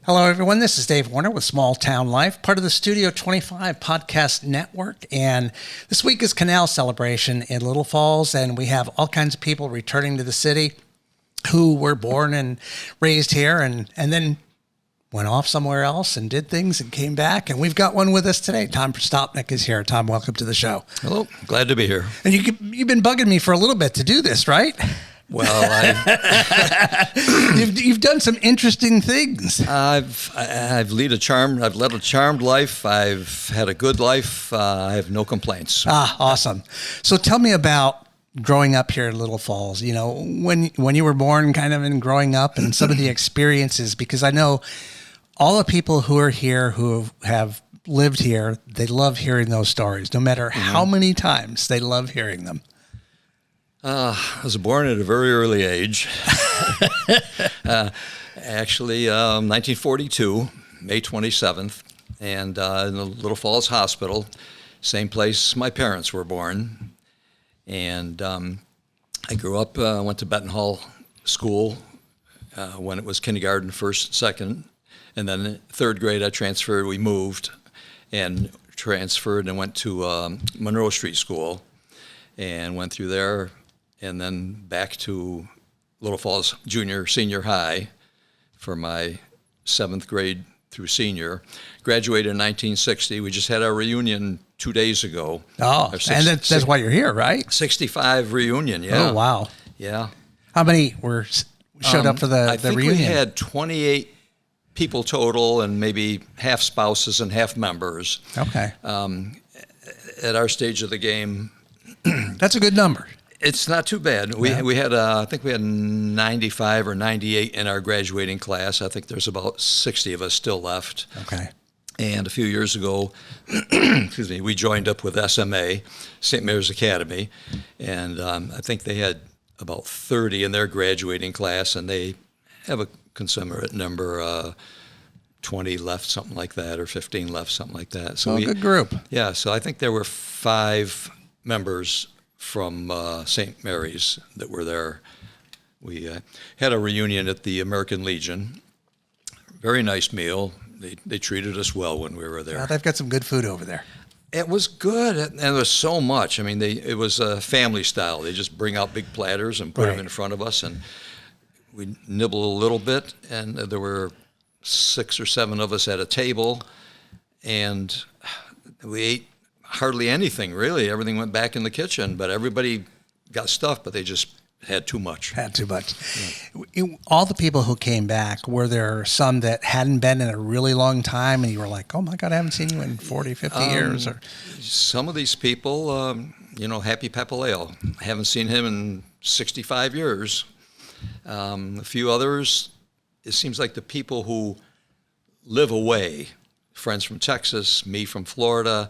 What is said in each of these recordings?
Hello, everyone. This is Dave Warner with Small Town Life, part of the Studio 25 podcast network. And this week is Canal Celebration in Little Falls, and we have all kinds of people returning to the city who were born and raised here and then went off somewhere else and did things and came back. And we've got one with us today. Tom Prestopnik is here. Tom, welcome to the show. Hello. Glad to be here. And you've been bugging me for a little bit to do this, right? Well, you've done some interesting things. I've led a charmed life. I've had a good life. I have no complaints. Awesome. So tell me about growing up here in Little Falls. You know, when you were born, kind of, and growing up, and some of the experiences. Because I know all the people who are here who have lived here, they love hearing those stories. No matter how many times, they love hearing them. I was born at a very early age. Actually, 1942, May 27th, and in the Little Falls Hospital, same place my parents were born. And I grew up, went to Benton Hall School when it was kindergarten, first, second, and then third grade I transferred. We moved and transferred and went to Monroe Street School and went through there. And then back to Little Falls Senior High for my 7th grade through senior. Graduated in 1960. We just had our reunion 2 days ago. Oh, and that's why you're here, right? 65 reunion, yeah. Oh, wow. Yeah. How many showed up for the reunion? I think we had 28 people total and maybe half spouses and half members. Okay. At our stage of the game. That's a good number. It's not too bad. We had I think we had 95 or 98 in our graduating class. I think there's about 60 of us still left. Okay. And a few years ago, excuse me, we joined up with SMA, St. Mary's Academy, and I think they had about 30 in their graduating class, and they have a consummate number, 20 left, something like that, or 15 left, something like that. So good group. Yeah, so I think there were 5 members from St. Mary's that were there. We had a reunion at the American Legion. Very nice meal. They treated us well when we were there. Yeah, they've got some good food over there. It was good, and there was so much. I mean, it was family style. They just bring out big platters and put them in front of us, and we nibble a little bit, and there were 6 or 7 of us at a table, and we ate hardly anything, really. Everything went back in the kitchen, but everybody got stuff, but they just had too much. Had too much. Yeah. All the people who came back, were there some that hadn't been in a really long time, and you were like, oh my God, I haven't seen you in 40, 50 years? Or some of these people, Happy Papaleo, I haven't seen him in 65 years. A few others, it seems like the people who live away, friends from Texas, me from Florida,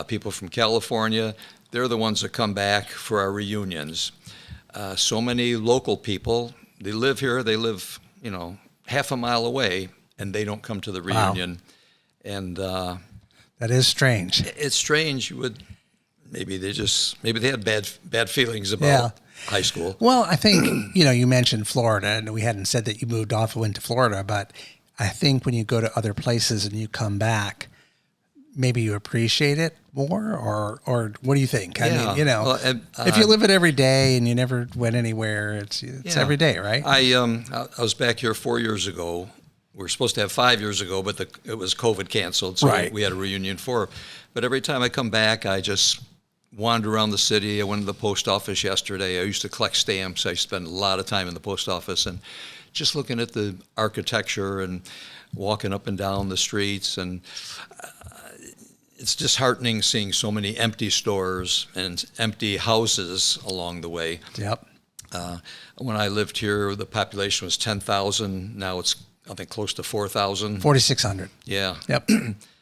people from California, they're the ones that come back for our reunions. So many local people, they live here, they live, half a mile away, and they don't come to the reunion. Wow. And that is strange. It's strange. Maybe they had bad feelings about high school. Well, I think, you mentioned Florida, and we hadn't said that you moved off and went to Florida, but I think when you go to other places and you come back, maybe you appreciate it more, or what do you think? I mean, if you live it every day and you never went anywhere, it's every day, right? I was back here 4 years ago. We were supposed to have 5 years ago, but it was COVID canceled, so we had a reunion But every time I come back, I just wander around the city. I went to the post office yesterday. I used to collect stamps. I spend a lot of time in the post office, and just looking at the architecture and walking up and down the streets, and it's disheartening seeing so many empty stores and empty houses along the way. Yep. When I lived here, the population was 10,000. Now it's, I think, close to 4,000. 4,600. Yeah. Yep.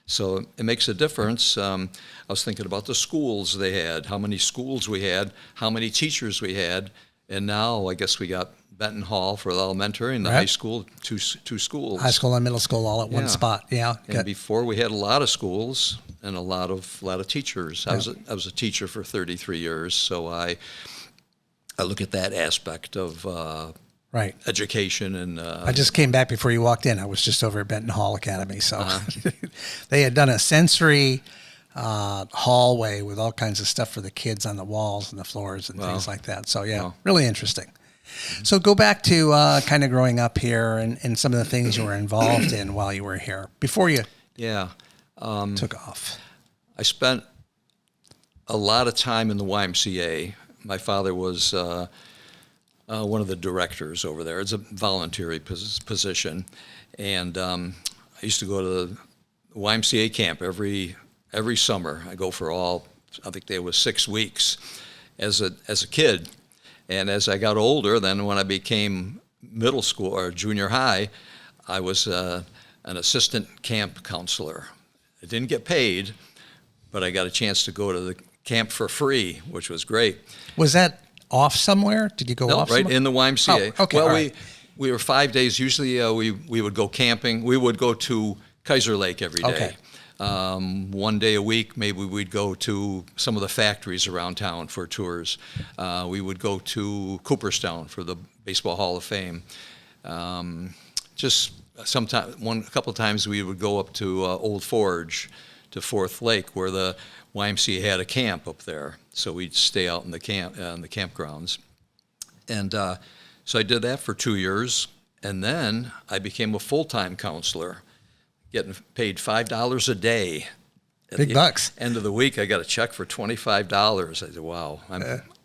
So it makes a difference. I was thinking about the schools they had, how many schools we had, how many teachers we had, and now I guess we got Benton Hall for the elementary and the high school, two schools. High school and middle school all at one spot. Yeah. And before we had a lot of schools and a lot of teachers. I was a teacher for 33 years, so I look at that aspect of Right. education. And I just came back before you walked in. I was just over at Benton Hall Academy. So they had done a sensory hallway with all kinds of stuff for the kids on the walls and the floors and things like that. So, yeah, really interesting. So go back to kind of growing up here and some of the things you were involved in while you were here before you took off. I spent a lot of time in the YMCA. My father was one of the directors over there. It's a voluntary position. And I used to go to the YMCA camp every summer. I go for I think there was 6 weeks as a kid. And as I got older, then when I became middle school or junior high, I was an assistant camp counselor. I didn't get paid, but I got a chance to go to the camp for free, which was great. Was that off somewhere? Did you go off right somewhere? In the YMCA. Oh, okay, well, right. we were 5 days. Usually we would go camping. We would go to Kaiser Lake every day. Okay. 1 day a week, maybe we'd go to some of the factories around town for tours. We would go to Cooperstown for the Baseball Hall of Fame. Just a couple of times we would go up to Old Forge, to Fourth Lake, where the YMCA had a camp up there. So we'd stay out in the campgrounds. And so I did that for 2 years, and then I became a full-time counselor, getting paid $5 a day. Big bucks. End of the week, I got a check for $25. I said, "Wow,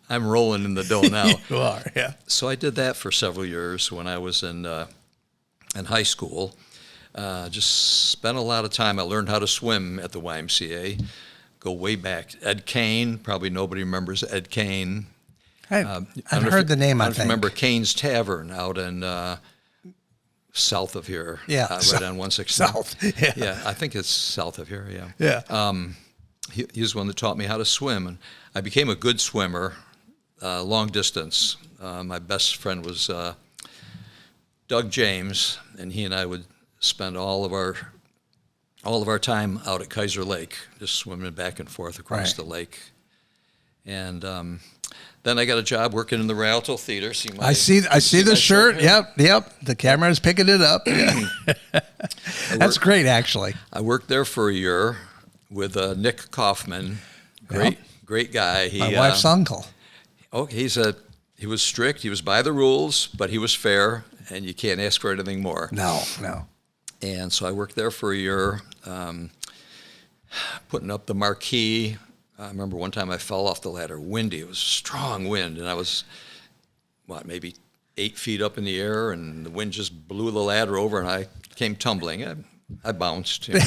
I'm rolling in the dough now." You are, yeah. So I did that for several years when I was in high school. Just spent a lot of time. I learned how to swim at the YMCA. Go way back. Ed Kane, probably nobody remembers Ed Kane. I've heard the name, I think. Remember Kane's Tavern out in south of here. Yeah. Right on 116. South, yeah. Yeah, I think it's south of here, yeah. Yeah. He was the one that taught me how to swim, and I became a good swimmer, long distance. My best friend was Doug James, and he and I would spend all of our time out at Kaiser Lake, just swimming back and forth across the lake. And then I got a job working in the Rialto Theater. I see the shirt. Yep. The camera's picking it up. That's great, actually. I worked there for a year with Nick Kaufman. Great guy. My wife's uncle. Oh, he was strict. He was by the rules, but he was fair, and you can't ask for anything more. No. And so I worked there for a year, putting up the marquee. I remember one time I fell off the ladder, windy. It was a strong wind, and I was, maybe 8 feet up in the air, and the wind just blew the ladder over, and I came tumbling. I bounced. You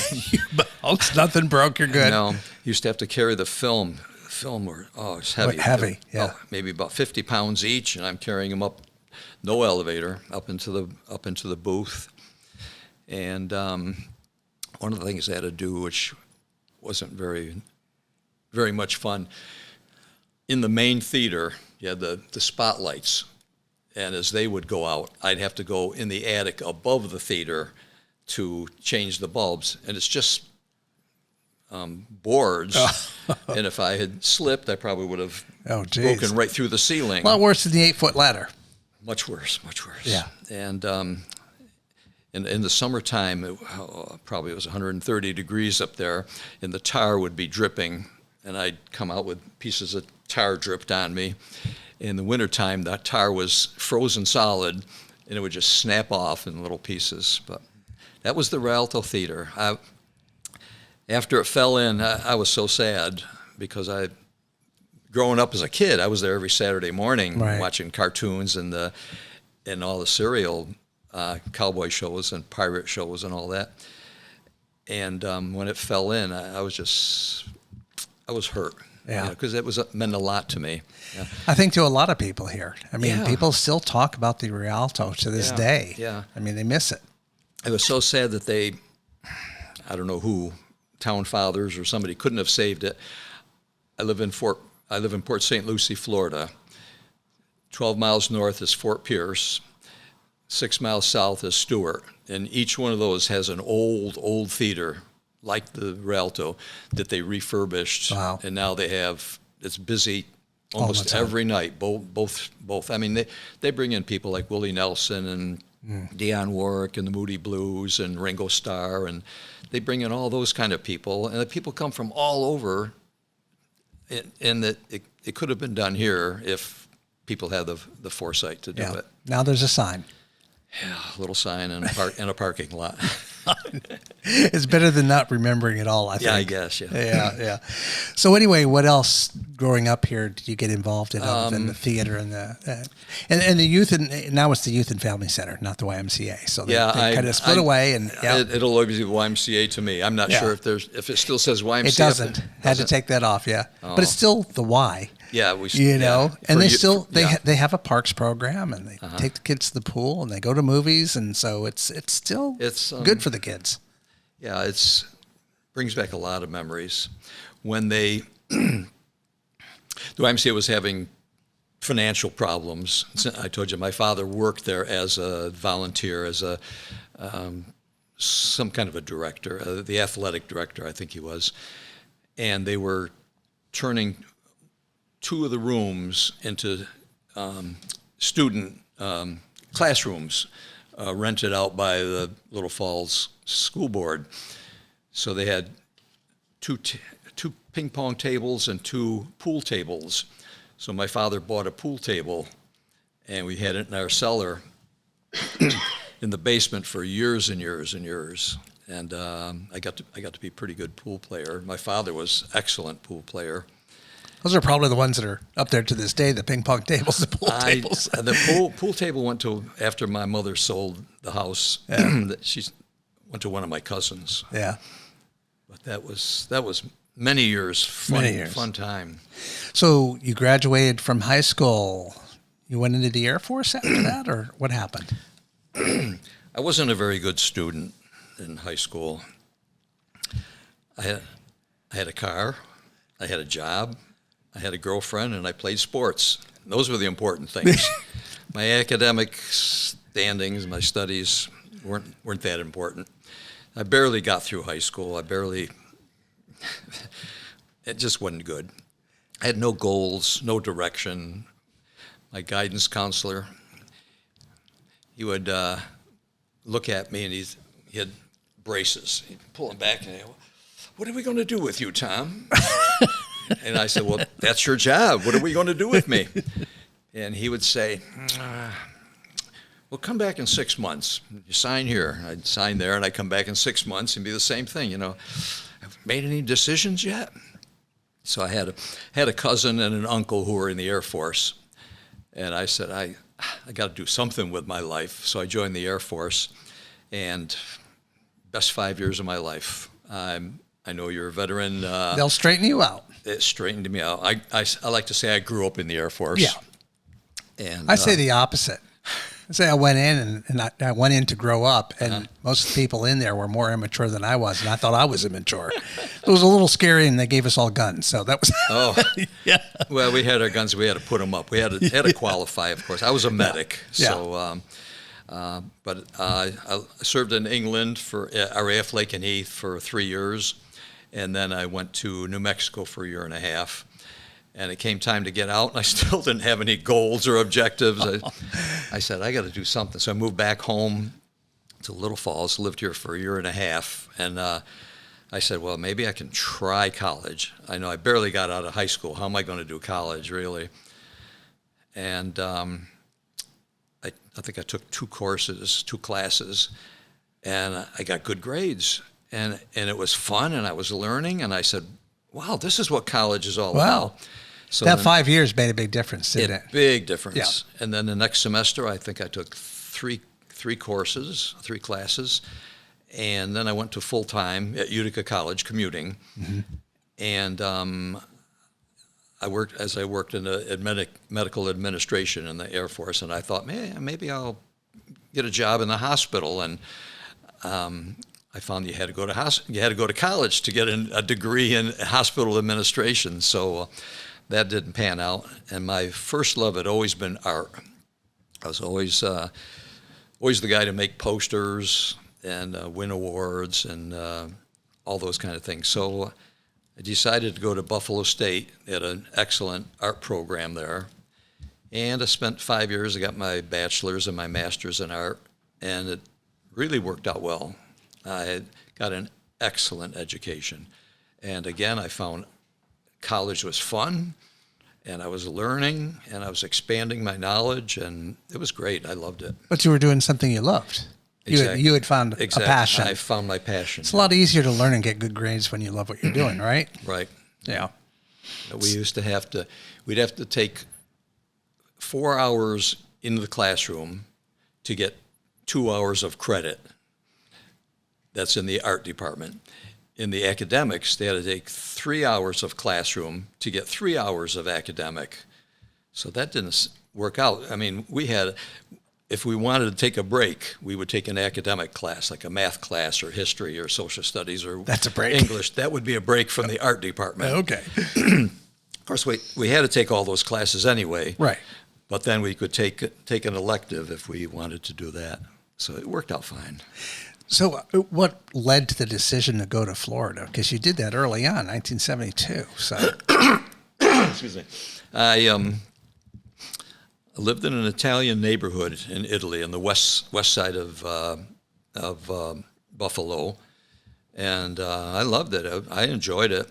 bounced. Nothing broke. You're good. No, used to have to carry the film. It's heavy. Heavy, yeah. Maybe about 50 pounds each, and I'm carrying them up, no elevator, up into the booth. And one of the things I had to do, which wasn't very much fun, in the main theater, you had the spotlights. And as they would go out, I'd have to go in the attic above the theater to change the bulbs. And it's just boards. And if I had slipped, I probably would have broken right through the ceiling. A lot worse than the 8-foot ladder. Much worse. Yeah. And in the summertime, probably it was 130 degrees up there, and the tar would be dripping, and I'd come out with pieces of tar dripped on me. In the wintertime, that tar was frozen solid, and it would just snap off in little pieces. But that was the Rialto Theater. After it fell in, I was so sad because growing up as a kid, I was there every Saturday morning watching cartoons and all the serial cowboy shows and pirate shows and all that. And when it fell in, I was hurt. Yeah, because it meant a lot to me. Yeah. I think to a lot of people here. I mean, people still talk about the Rialto to this day. Yeah. I mean, they miss it. It was so sad that I don't know who, town fathers or somebody, couldn't have saved it. I live in Port St. Lucie, Florida. 12 miles north is Fort Pierce. 6 miles south is Stewart. And each one of those has an old theater, like the Rialto, that they refurbished. Wow. And now it's busy almost every night. Both. I mean, they bring in people like Willie Nelson and Dionne Warwick and the Moody Blues and Ringo Starr, and they bring in all those kind of people, and the people come from all over. And that it could have been done here if people had the foresight to do it. Now there's a sign. Yeah, a little sign and a parking lot. It's better than not remembering it all, I think. Yeah, I guess, Yeah. So anyway, what else growing up here did you get involved in other than the theater and the youth, and now it's the Youth and Family Center, not the YMCA. So they kind of split away, and it'll always be the YMCA to me. I'm not sure if it still says YMCA. It doesn't. Had to take that off, but it's still the Y. Yeah, and they have a parks program, and they take the kids to the pool, and they go to movies, and so it's still good for the kids. Yeah, it's brings back a lot of memories. When the YMCA was having financial problems, I told you my father worked there as a volunteer, as a some kind of a director, the athletic director, I think he was, and they were turning 2 of the rooms into student classrooms rented out by the Little Falls School Board. So they had two ping pong tables and 2 pool tables. So my father bought a pool table, and we had it in our cellar in the basement for years and years and years. And I got to be a pretty good pool player. My father was excellent pool player. Those are probably the ones that are up there to this day, the ping pong tables, the pool tables. The pool table went to, after my mother sold the house, she went to one of my cousins. Yeah. But that was many years, fun time. So you graduated from high school. You went into the Air Force after that, or what happened? I wasn't a very good student in high school. I had a car, I had a job, I had a girlfriend, and I played sports. Those were the important things. My academic standings, my studies weren't that important. I barely got through high school. It just wasn't good. I had no goals, no direction. My guidance counselor, he would look at me, and he had braces. He'd pull them back, and he'd, "What are we going to do with you, Tom?" And I said, "Well, that's your job. What are we going to do with me?" And he would say, "Well, come back in 6 months. You sign here." I'd sign there, and I'd come back in 6 months and be the same thing. Have made any decisions yet? So I had a cousin and an uncle who were in the Air Force, and I said, I got to do something with my life. So I joined the Air Force, and best 5 years of my life. I know you're a veteran. They'll straighten you out. It straightened me out. I like to say I grew up in the Air Force. Yeah. And I say the opposite. I say I went in and I went in to grow up, and most of the people in there were more immature than I was, and I thought I was immature. It was a little scary, and they gave us all guns, so that was. Yeah. Well, we had our guns. We had to put them up. We had to qualify, of course. I was a medic, so. But I served in England for RAF Lake and Heath for 3 years, and then I went to New Mexico for a year and a half. And it came time to get out, and I still didn't have any goals or objectives. I said, I got to do something. So I moved back home to Little Falls, lived here for a year and a half. And I said, well, maybe I can try college. I know I barely got out of high school. How am I going to do college, really? And I think I took 2 classes, and I got good grades. And it was fun, and I was learning. And I said, wow, this is what college is all about. So that 5 years made a big difference, didn't it? Big difference. Yeah. And then the next semester, I think I took three classes, and then I went to full-time at Utica College, commuting. Mm-hmm. And I worked in the medical administration in the Air Force, and I thought, man, maybe I'll get a job in the hospital. And I found you had to go to college to get a degree in hospital administration. So that didn't pan out. And my first love had always been art. I was always the guy to make posters and win awards and all those kind of things. So I decided to go to Buffalo State. They had an excellent art program there. And I spent 5 years. I got my bachelor's and my master's in art, and it really worked out well. I got an excellent education. And again, I found college was fun, and I was learning, and I was expanding my knowledge, and it was great. I loved it. But you were doing something you loved. Exactly. You had found Exactly. a passion. I found my passion. It's a lot easier to learn and get good grades when you love what you're doing, right? Right. Yeah. We'd have to take 4 hours into the classroom to get 2 hours of credit. That's in the art department. In the academics, they had to take 3 hours of classroom to get 3 hours of academic. So that didn't work out. I mean, if we wanted to take a break, we would take an academic class, like a math class or history or social studies or That's a break. English. That would be a break from the art department. Okay. Of course, we had to take all those classes anyway. Right. But then we could take an elective if we wanted to do that. So it worked out fine. So what led to the decision to go to Florida? Because you did that early on, 1972. So Excuse me. I lived in an Italian neighborhood in Italy on the west side of Buffalo, and I loved it. I enjoyed it,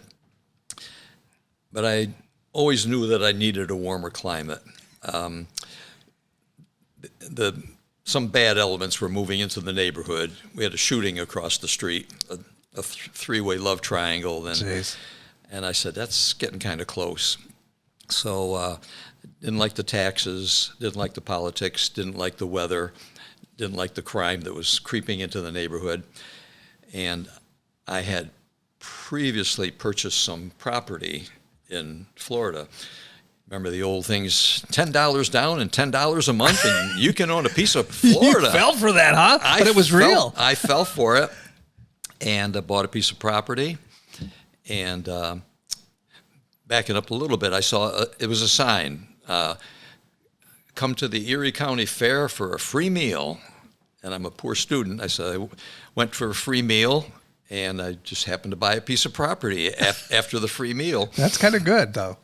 but I always knew that I needed a warmer climate. Some bad elements were moving into the neighborhood. We had a shooting across the street, a three-way love triangle, and I said, that's getting kind of close. So didn't like the taxes, didn't like the politics, didn't like the weather, didn't like the crime that was creeping into the neighborhood. And I had previously purchased some property in Florida. Remember the old things, $10 down and $10 a month, and you can own a piece of Florida. You fell for that, huh? But it was real. I fell for it, and I bought a piece of property. And backing up a little bit, I saw it was a sign, come to the Erie County Fair for a free meal. And I'm a poor student. I said I went for a free meal, and I just happened to buy a piece of property after the free meal. That's kind of good, though.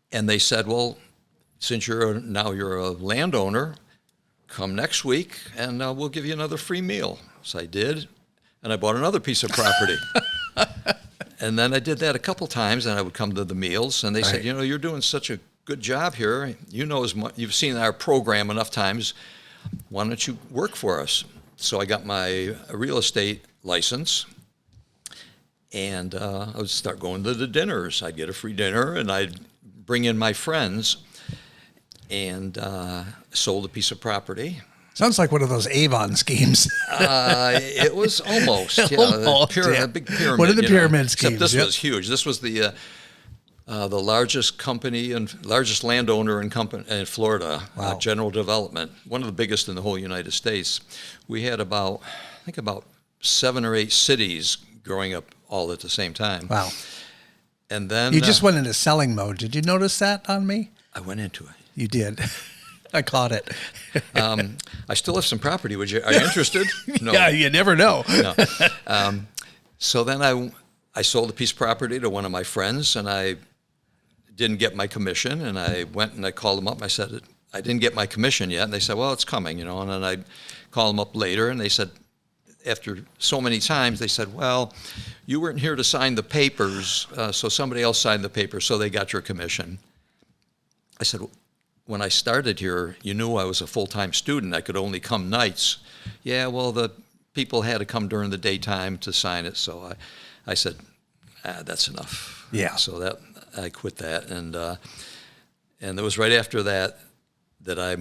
And they said, well, since you're a landowner, come next week and we'll give you another free meal. So I did, and I bought another piece of property. And then I did that a couple times, and I would come to the meals, and they said, you're doing such a good job here. You've seen our program enough times. Why don't you work for us? So I got my real estate license, and I would start going to the dinners. I'd get a free dinner, and I'd bring in my friends, and sold a piece of property. Sounds like one of those Avon schemes. It was almost, a big pyramid. What are the pyramid schemes? Except this was huge. This was the largest company and largest landowner in Florida, Wow. General Development, one of the biggest in the whole United States. We had about 7 or 8 cities growing up all at the same time. Wow. And then You just went into selling mode. Did you notice that on me? I went into it. You did. I caught it. I still have some property. Are you interested? No. Yeah, you never know. No. So then I sold a piece of property to one of my friends, and I didn't get my commission. And I went and I called them up. And I said, I didn't get my commission yet. And they said, well, it's coming, And then I called them up later, and they said, after so many times, they said, well, you weren't here to sign the papers, so somebody else signed the papers, so they got your commission. I said, when I started here, you knew I was a full-time student. I could only come nights. Yeah, well, the people had to come during the daytime to sign it, so I said, that's enough. Yeah. So I quit that, and it was right after that I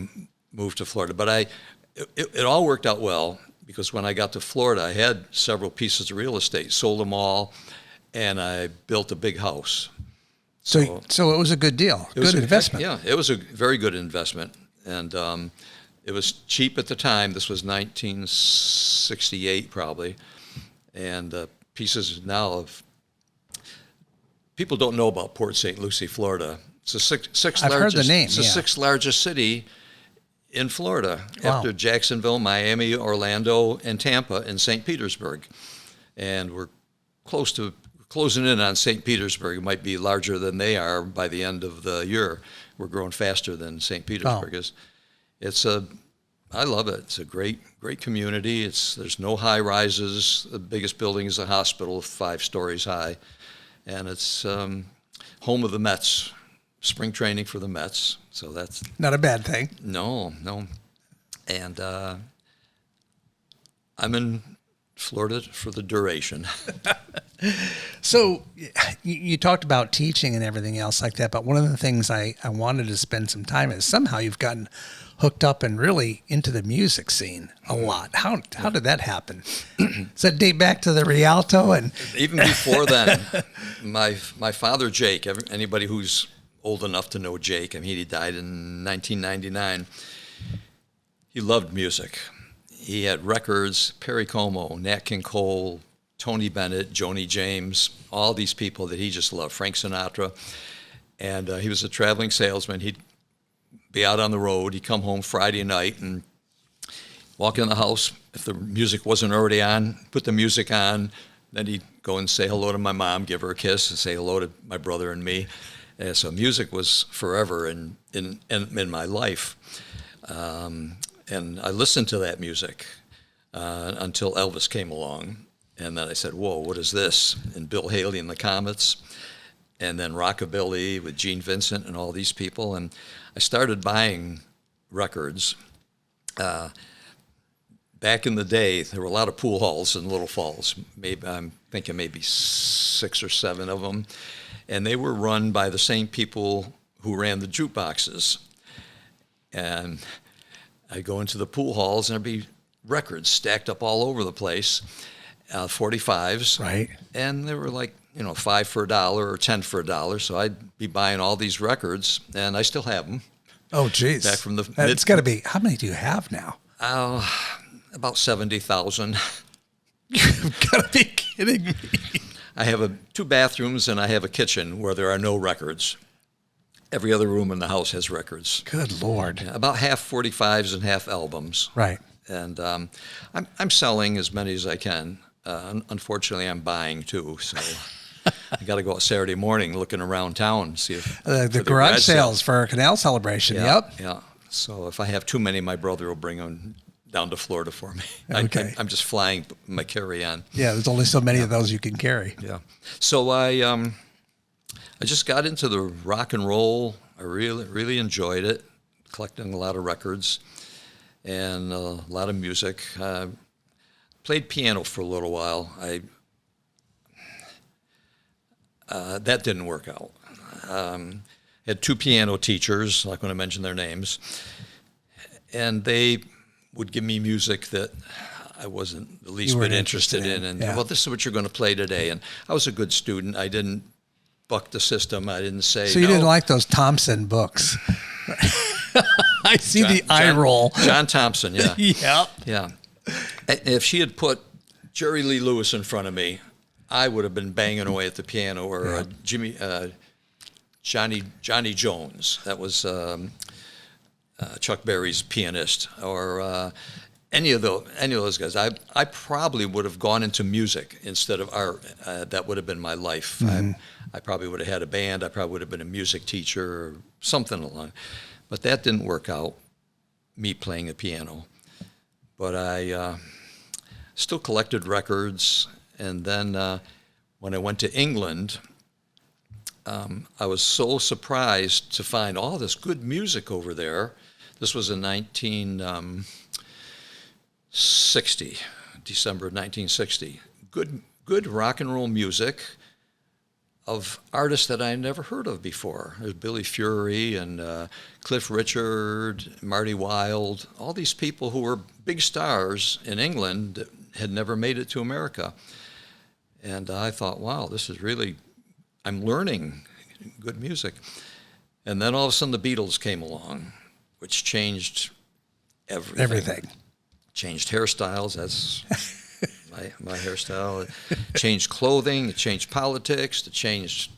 moved to Florida. But it all worked out well, because when I got to Florida, I had several pieces of real estate, sold them all, and I built a big house. So it was a good deal, good investment. Yeah, it was a very good investment, and it was cheap at the time. This was 1968 probably, and pieces now of people don't know about Port St. Lucie, Florida. It's the sixth I've largest. heard the name. It's the sixth largest city in Florida, Wow. after Jacksonville, Miami, Orlando, and Tampa, and St. Petersburg, and we're close to closing in on St. Petersburg. It might be larger than they are by the end of the year. We're growing faster than St. Petersburg is. I love it. It's a great community. There's no high rises. The biggest building is a hospital, 5 stories high, and it's home of the Mets. Spring training for the Mets, so that's not a bad thing. No, and I'm in Florida for the duration. So you talked about teaching and everything else like that, but one of the things I wanted to spend some time is somehow you've gotten hooked up and really into the music scene a lot. How did that happen? Does that date back to the Rialto? And even before then, my father, Jake, anybody who's old enough to know Jake, I mean, he died in 1999. He loved music. He had records, Perry Como, Nat King Cole, Tony Bennett, Joni James, all these people that he just loved, Frank Sinatra. And he was a traveling salesman. He'd be out on the road. He'd come home Friday night and walk in the house. If the music wasn't already on, put the music on. Then he'd go and say hello to my mom, give her a kiss, and say hello to my brother and me. And so music was forever in my life. And I listened to that music until Elvis came along. And then I said, whoa, what is this? And Bill Haley and the Comets, and then Rockabilly with Gene Vincent and all these people. And I started buying records. Back in the day, there were a lot of pool halls in Little Falls. I'm thinking maybe 6 or 7 of them. And they were run by the same people who ran the jukeboxes. And I'd go into the pool halls, and there'd be records stacked up all over the place. 45s, right? And they were like, $5 for $1 or 10 for $1. So I'd be buying all these records, and I still have them. Oh, geez! Back from the it's got to be. How many do you have now? About 70,000. You've got to be kidding me! I have 2 bathrooms, and I have a kitchen where there are no records. Every other room in the house has records. Good Lord! About half 45s and half albums. Right. And I'm selling as many as I can. Unfortunately, I'm buying too, so I got to go out Saturday morning looking around town, see if the garage sales for Canal Celebration. Yeah, Yep. Yeah. So if I have too many, my brother will bring them down to Florida for me. Okay. I'm just flying my carry-on. Yeah. There's only so many of those you can carry. Yeah. So I just got into the rock and roll. I really enjoyed it, collecting a lot of records and a lot of music. Played piano for a little while. That didn't work out. Had 2 piano teachers, I'm not going to mention their names, and they would give me music that I wasn't the least bit interested in. And, well, this is what you're going to play today. And I was a good student. I didn't buck the system. I didn't say So you didn't like those Thompson books. I see the eye roll. John Thompson, yeah. Yep. Yeah. If she had put Jerry Lee Lewis in front of me, I would have been banging away at the piano, or Johnny Jones. That was Chuck Berry's pianist, or any of those guys. I probably would have gone into music instead of art. That would have been my life. Mm-hmm. I probably would have had a band. I probably would have been a music teacher or something along. But that didn't work out, me playing the piano. But I still collected records. And then when I went to England, I was so surprised to find all this good music over there. This was in 1960, December of 1960. Good rock and roll music of artists that I had never heard of before. There's Billy Fury and Cliff Richard, Marty Wilde, all these people who were big stars in England that had never made it to America. And I thought, wow, this is really, I'm learning good music. And then all of a sudden the Beatles came along, which changed everything. Everything. Changed hairstyles, that's my hairstyle. It changed clothing, it changed politics, it changed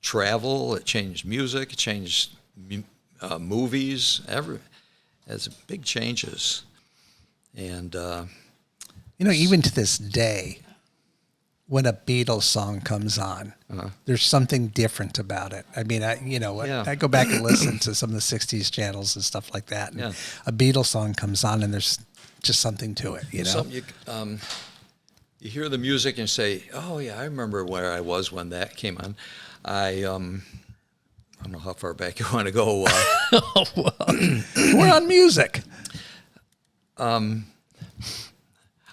travel, it changed music, it changed movies, It's big changes. And even to this day, when a Beatles song comes on. There's something different about it. I mean, I go back and listen to some of the 60s channels and stuff like that. And a Beatles song comes on and there's just something to it, you know? You hear the music and say, oh, yeah, I remember where I was when that came on. I don't know how far back you want to go. We're on music.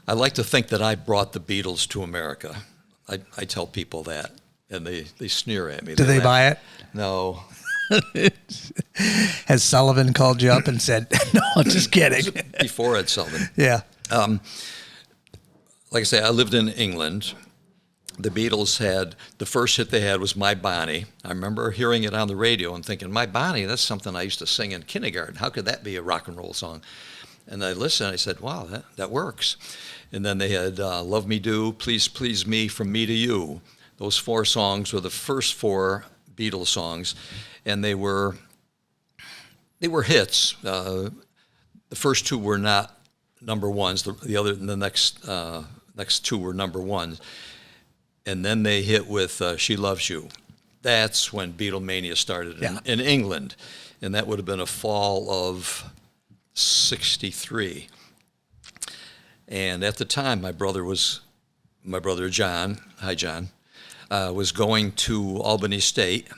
I like to think that I brought the Beatles to America. I tell people that, and they sneer at me. Do they buy it? No. Has Sullivan called you up and said, no, just kidding? Before Ed Sullivan. Yeah. Like I say, I lived in England. The Beatles had, the first hit they had was My Bonnie. I remember hearing it on the radio and thinking, My Bonnie, that's something I used to sing in kindergarten. How could that be a rock and roll song? And I listened, and I said, wow, that works. And then they had Love Me Do, Please Please Me, From Me to You. Those 4 songs were the first 4 Beatles songs, and they were hits. The first 2 were not number ones. The next 2 were number ones. And then they hit with She Loves You. That's when Beatlemania started in England, and that would have been a fall of 63. And at the time, my brother John, hi John, was going to Albany State,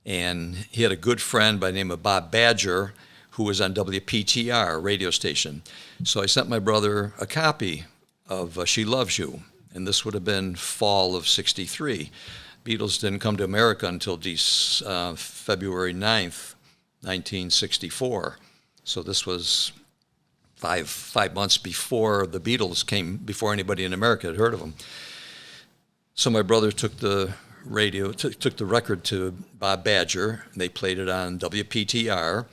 and he had a good friend by the name of Bob Badger, who was on WPTR radio station. So I sent my brother a copy of She Loves You, and this would have been fall of 63. Beatles didn't come to America until February 9th, 1964. So this was five months before the Beatles came, before anybody in America had heard of them. So my brother took the record to Bob Badger, and they played it on WPTR,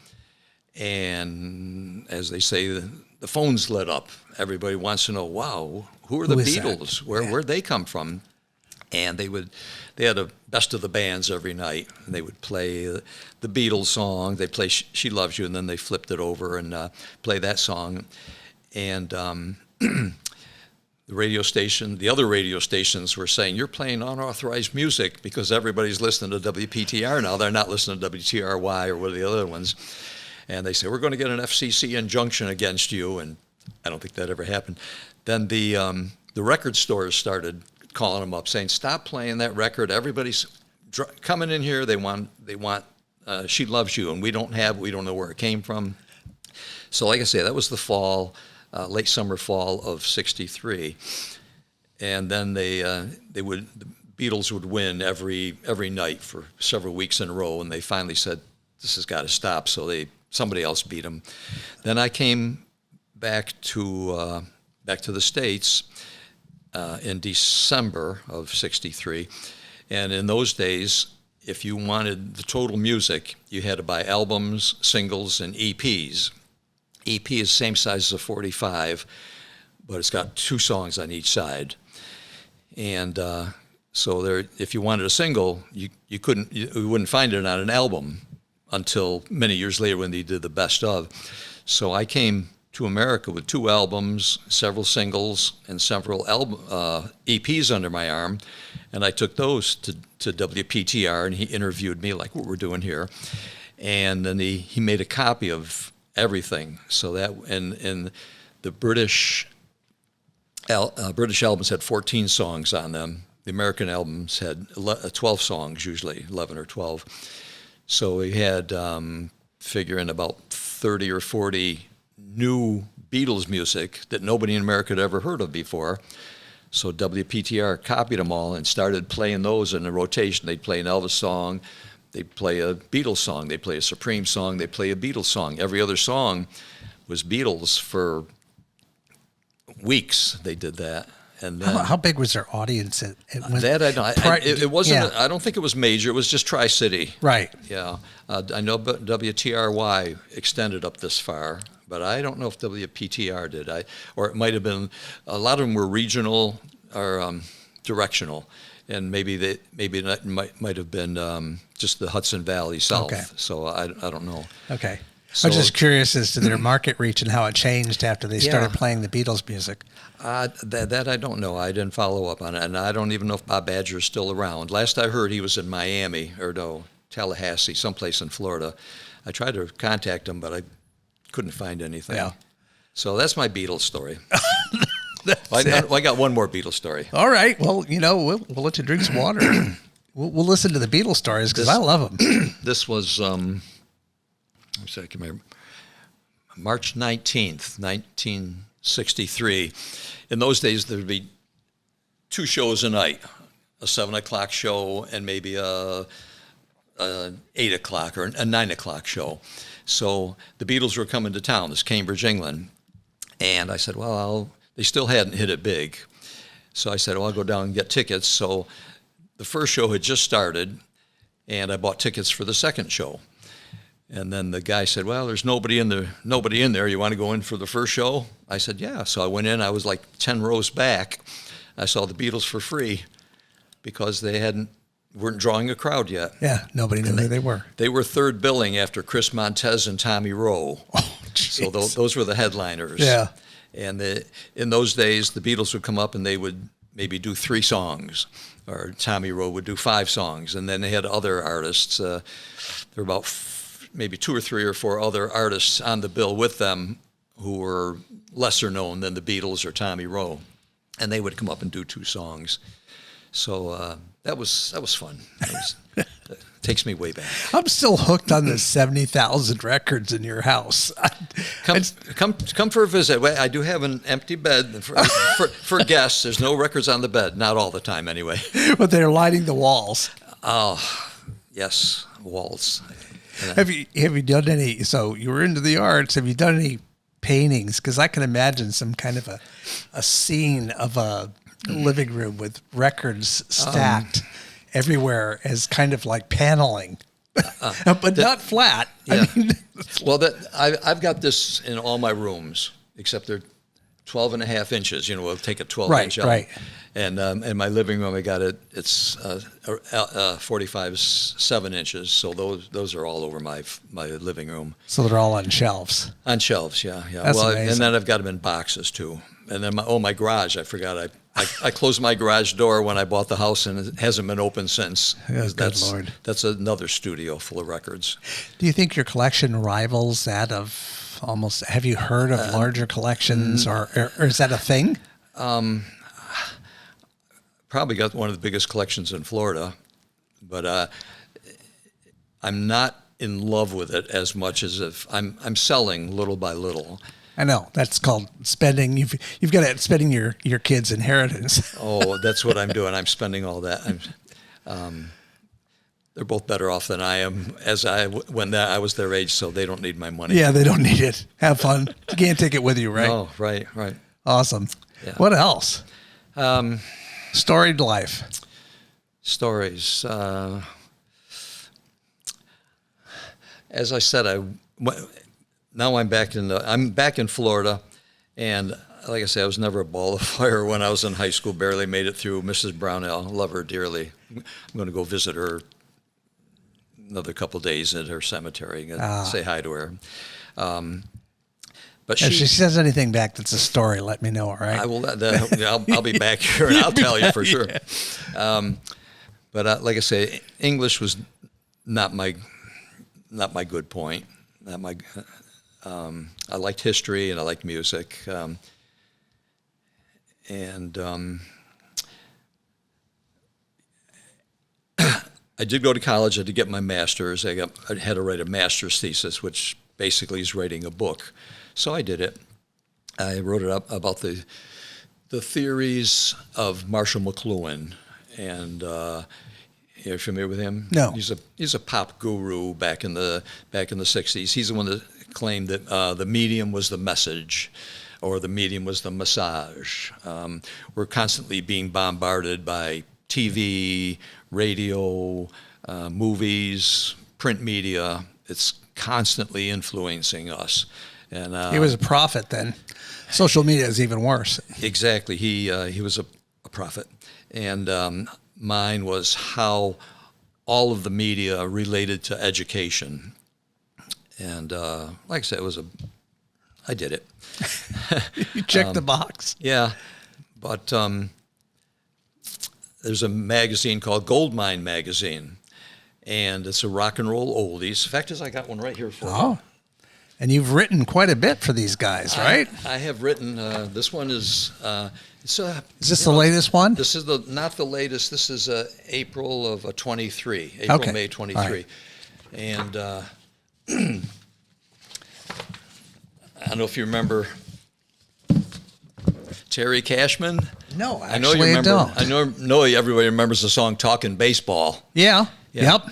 and as they say, the phones lit up. Everybody wants to know, wow, who are the Beatles? Where'd they come from? And they had a best of the bands every night, and they would play the Beatles song. They play She Loves You, and then they flipped it over and play that song. And the other radio stations were saying, you're playing unauthorized music because everybody's listening to WPTR now. They're not listening to WTRY or what are the other ones. And they say, we're going to get an FCC injunction against you. And I don't think that ever happened. Then the record stores started calling them up saying, stop playing that record. Everybody's coming in here. They want She Loves You, and we don't know where it came from. So like I say, that was the fall, late summer fall of 63. And then the Beatles would win every night for several weeks in a row, and they finally said, this has got to stop. So somebody else beat them. Then I came back to the States in December of 63. And in those days, if you wanted the total music, you had to buy albums, singles, and EPs. EP is the same size as a 45, but it's got 2 songs on each side. And so if you wanted a single, you wouldn't find it on an album until many years later when they did the best of. So I came to America with 2 albums, several singles, and several EPs under my arm, and I took those to WPTR, and he interviewed me like what we're doing here, and then he made a copy of everything. So that and the British albums had 14 songs on them. The American albums had 12 songs, usually 11 or 12. So we had figuring about 30 or 40 new Beatles music that nobody in America had ever heard of before. So WPTR copied them all and started playing those in a rotation. They'd play an Elvis song, they'd play a Beatles song, they'd play a Supreme song, they'd play a Beatles song. Every other song was Beatles for weeks. They did that. And then, how big was their audience? It wasn't. I don't think it was major. It was just Tri-City. Right. Yeah. I know WTRY extended up this far, but I don't know if WPTR did. Or it might have been. A lot of them were regional or directional, and maybe that might have been just the Hudson Valley South. Okay. So I don't know. Okay. I was just curious as to their market reach and how it changed after they started playing the Beatles music. That I don't know. I didn't follow up on it, and I don't even know if Bob Badger is still around. Last I heard, he was in Miami, or no, Tallahassee, someplace in Florida. I tried to contact him, but I couldn't find anything. Yeah. So that's my Beatles story. I got one more Beatles story. All right. Well, we'll let you drink some water. We'll listen to the Beatles stories because I love them. This was March 19th, 1963. In those days, there would be 2 shows a night, a 7 o'clock show and maybe a 8 o'clock or a 9 o'clock show. So the Beatles were coming to town, this Cambridge, England. And I said, they still hadn't hit it big. So I said, I'll go down and get tickets. So the first show had just started, and I bought tickets for the second show. And then the guy said, there's nobody in there. You want to go in for the first show? I said, yeah. So I went in. I was like 10 rows back. I saw the Beatles for free because they weren't drawing a crowd yet. Yeah, nobody knew who they were. They were third billing after Chris Montez and Tommy Rowe. Oh, geez. So those were the headliners. Yeah. And in those days, the Beatles would come up and they would maybe do 3 songs, or Tommy Rowe would do 5 songs. And then they had other artists. There were about maybe 2 or 3 or 4 other artists on the bill with them who were lesser known than the Beatles or Tommy Rowe. And they would come up and do 2 songs. So that was fun. It takes me way back. I'm still hooked on the 70,000 records in your house. Come for a visit. I do have an empty bed for guests. There's no records on the bed, not all the time anyway. But they're lining the walls. Oh, yes, walls. Have you done any? So you were into the arts. Have you done any paintings? Because I can imagine some kind of a scene of a living room with records stacked everywhere as kind of like paneling, but not flat. Yeah. I mean, I've got this in all my rooms, except they're 12 and a half inches. We'll take a 12-inch out. Right. And in my living room, I got it. It's 45 7 inches. So those are all over my living room. So they're all on shelves. On shelves, yeah. That's amazing. And then I've got them in boxes too. And then my garage. I forgot. I closed my garage door when I bought the house, and it hasn't been open since. Good Lord. That's another studio full of records. Do you think your collection rivals that of almost? Have you heard of larger collections, or is that a thing? Probably got one of the biggest collections in Florida, but I'm not in love with it as much as if I'm selling little by little. I know that's called spending. You've got to spending your kids' inheritance. Oh, that's what I'm doing. I'm spending all that. They're both better off than I am when I was their age, so they don't need my money. Yeah, they don't need it. Have fun. You can't take it with you, right? Oh, right. Awesome. Yeah. What else? Storied life. Stories. As I said, now I'm back in Florida, and like I say, I was never a ball of fire when I was in high school. Barely made it through. Mrs. Brownell, love her dearly. I'm going to go visit her another couple of days at her cemetery and say hi to her. But if she says anything back that's a story, let me know. All right. I will. I'll be back here and I'll tell you for sure. But like I say, English was not my good point. Not my. I liked history and I liked music, and I did go to college. I did get my master's. I had to write a master's thesis, which basically is writing a book. So I did it. I wrote it up about the theories of Marshall McLuhan, and you're familiar with him? No. He's a pop guru back in the 60s. He's the one that claimed that the medium was the message, or the medium was the massage. We're constantly being bombarded by TV, radio, movies, print media. It's constantly influencing us. And he was a prophet then. Social media is even worse. Exactly. He was a prophet. And mine was how all of the media related to education. And like I said, I did it. You checked the box. Yeah, but there's a magazine called Goldmine Magazine, and it's a rock and roll oldies. The fact is, I got one right here for you. And you've written quite a bit for these guys, right? I have written. This one is. Is this the latest one? This is not the latest. This is April of 23. April, Okay. May 23. Right. And I don't know if you remember Terry Cashman. No, I know you remember. don't. I know everybody remembers the song "Talking Baseball." Yeah. Yep.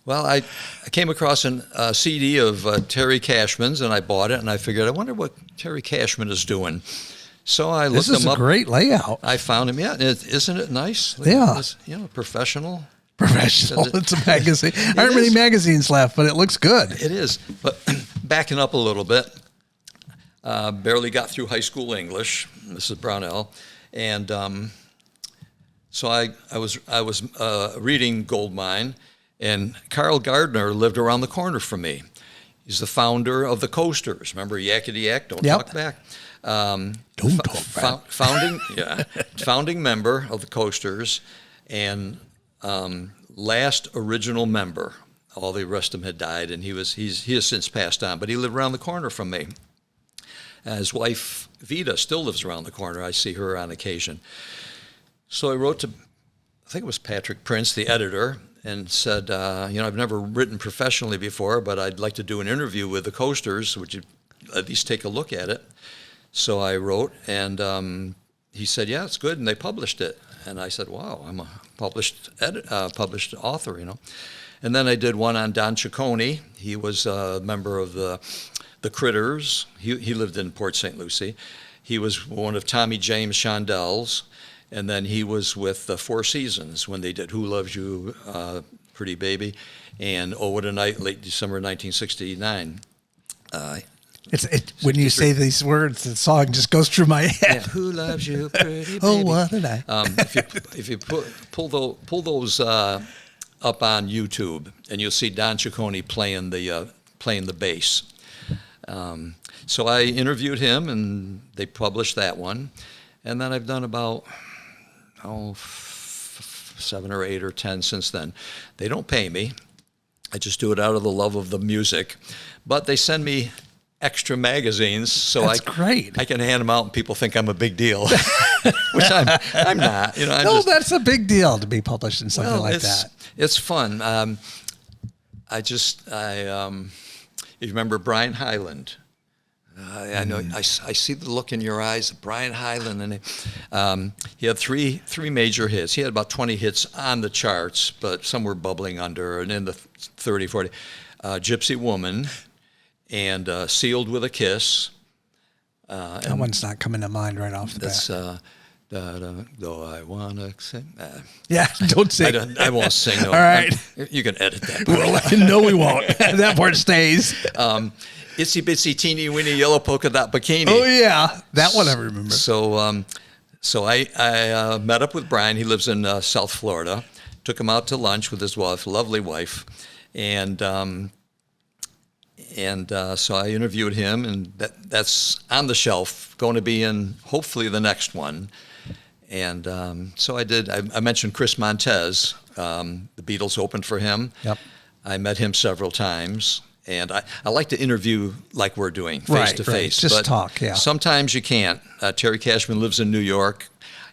Well, I came across a CD of Terry Cashman's, and I bought it, and I figured, I wonder what Terry Cashman is doing. So I looked him up. This is a great layout. I found him. Yeah, isn't it nice? Yeah. It's, professional. Professional. It's a magazine. There aren't many magazines left, but it looks good. It is. But backing up a little bit, barely got through high school English, Mrs. Brownell, and so I was reading Goldmine, and Carl Gardner lived around the corner from me. He's the founder of the Coasters. Remember, Yakety Yak, Don't Talk Back. Don't talk back. Founding member of the Coasters, and last original member. All the rest of them had died, and he has since passed on. But he lived around the corner from me. His wife Vita still lives around the corner. I see her on occasion. So I wrote to, I think it was Patrick Prince, the editor, and said, I've never written professionally before, but I'd like to do an interview with the Coasters. Would you at least take a look at it? So I wrote, and he said, yeah, it's good, and they published it. And I said, wow, I'm a published author, And then I did one on Don Ciccone. He was a member of the Critters. He lived in Port St. Lucie. He was one of Tommy James Shondells. And then he was with the Four Seasons when they did Who Loves You, Pretty Baby, and Oh What a Night, late December 1969. When you say these words, the song just goes through my head. Yeah, Who Loves You, Pretty Baby. Oh, what a night. If you pull those up on YouTube, and you'll see Don Ciccone playing the bass. So I interviewed him, and they published that one. And then I've done about 7 or 8 or 10 since then. They don't pay me. I just do it out of the love of the music. But they send me extra magazines, so That's great. I can hand them out, and people think I'm a big deal, which I'm not. That's a big deal to be published in something like that. It's fun. You remember Brian Hyland? I know. I see the look in your eyes, Brian Hyland, and he had three major hits. He had about 20 hits on the charts, but some were bubbling under, and in the 30, 40. Gypsy Woman, and Sealed with a Kiss. That one's not coming to mind right off the bat. Though I wanna sing. Yeah, don't sing. I won't sing. No. All right. You can edit that part. Well, no, we won't. That part stays. Itsy Bitsy Teeny Weeny Yellow Polka Dot Bikini. Oh, yeah. That one I remember. So I met up with Brian. He lives in South Florida. Took him out to lunch with his wife, lovely wife. And so I interviewed him, and that's on the shelf, going to be in hopefully the next one. And so I did. I mentioned Chris Montez. The Beatles opened for him. Yep. I met him several times. And I like to interview like we're doing, face to face. Just talk, yeah. Sometimes you can't. Terry Cashman lives in New York.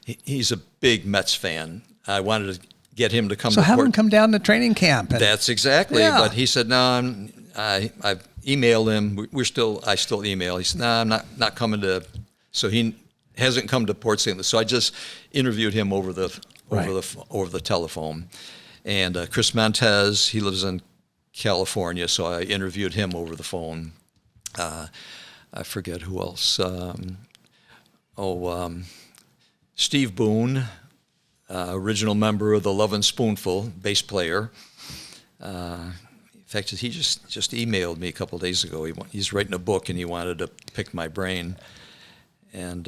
He's a big Mets fan. I wanted to get him to come to have him come down to training camp. That's exactly. Yeah. But he said, no, I've emailed him. I still email. He said, no, I'm not coming to. So he hasn't come to Port St. Louis. So I just interviewed him over the telephone. And Chris Montez, he lives in California, so I interviewed him over the phone. I forget who else. Steve Boone, original member of the Lovin' Spoonful, bass player. In fact, he just emailed me a couple of days ago. He's writing a book, and he wanted to pick my brain. And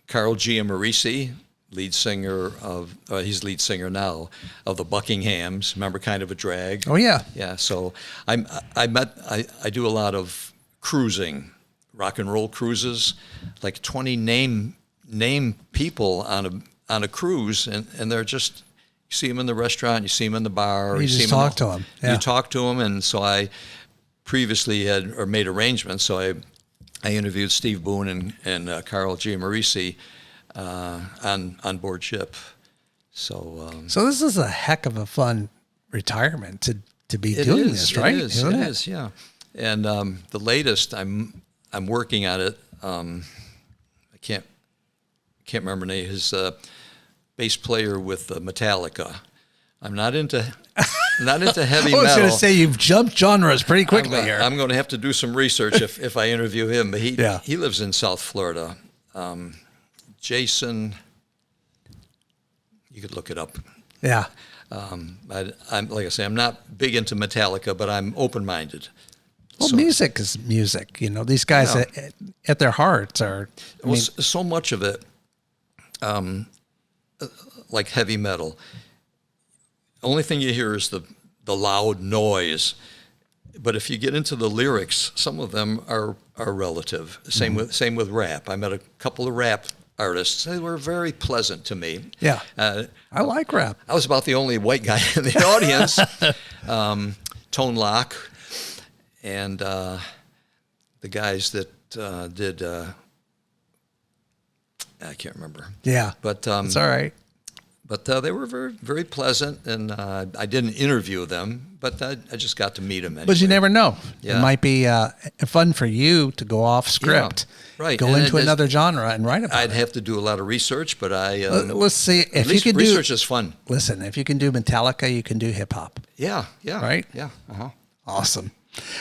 Carl Giammarisi lead singer of, he's lead singer now, of the Buckinghams. Remember Kind of a Drag? Oh, yeah. Yeah, so I do a lot of cruising, rock and roll cruises, like 20 name people on a cruise, and they're just, you see them in the restaurant, you see them in the bar. You see just them talk to them. Yeah. You talk to them, and so I previously made arrangements, so I interviewed Steve Boone and Carl G. Marisi on board ship. So So this is a heck of a fun retirement to be doing this, right? It is, yeah. And the latest, I'm working on it. I can't remember the name. His bass player with Metallica. I'm not into heavy metal. I was going to say you've jumped genres pretty quickly here. I'm going to have to do some research if I interview him. But he lives in South Florida. Jason, you could look it up. Yeah. I'm like I say, I'm not big into Metallica, but I'm open-minded. Well, music is music. You know, these guys at their hearts are. So much of it, like heavy metal. Only thing you hear is the loud noise. But if you get into the lyrics, some of them are relative. Same with rap. I met a couple of rap artists. They were very pleasant to me. Yeah, I like rap. I was about the only white guy in the audience. Tone Lock and the guys that did. I can't remember. Yeah, but it's all right. But they were very, very pleasant, and I didn't interview them, but I just got to meet them anyway. But you never know. Yeah. It might be fun for you to go off script, right? Go into another genre and write about it. I'd have to do a lot of research, but let's see if you can do research is fun. Listen, if you can do Metallica, you can do hip hop. Yeah, right. Yeah, Awesome.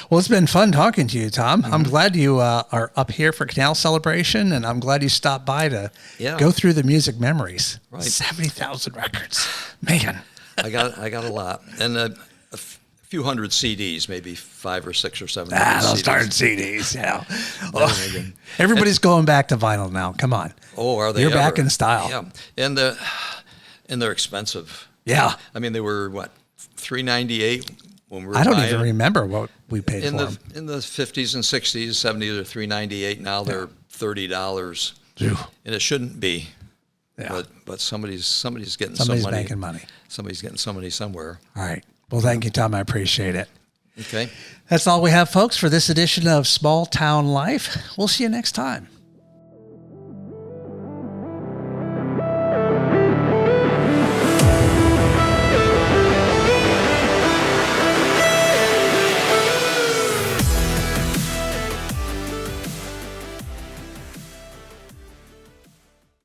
Well, it's been fun talking to you, Tom. I'm glad you are up here for Canal Celebration, and I'm glad you stopped by to go through the music memories. Right. 70,000 records. Man. I got a lot. And a few hundred CDs, maybe 5 or 6 or 7. Those darn CDs, yeah. Everybody's going back to vinyl now. Come on. Oh, are they? You're back in style. Yeah. And they're expensive. Yeah. I mean, they were, what, $3.98 when we were I don't buying even remember what we paid for them. In the 50s and 60s, 70s, they're $3.98. Now they're $30. Ew. And it shouldn't be. Yeah. But somebody's getting Somebody's some money. making money. Somebody's getting some money somewhere. All right. Well, thank you, Tom. I appreciate it. Okay. That's all we have, folks, for this edition of Small Town Life. We'll see you next time.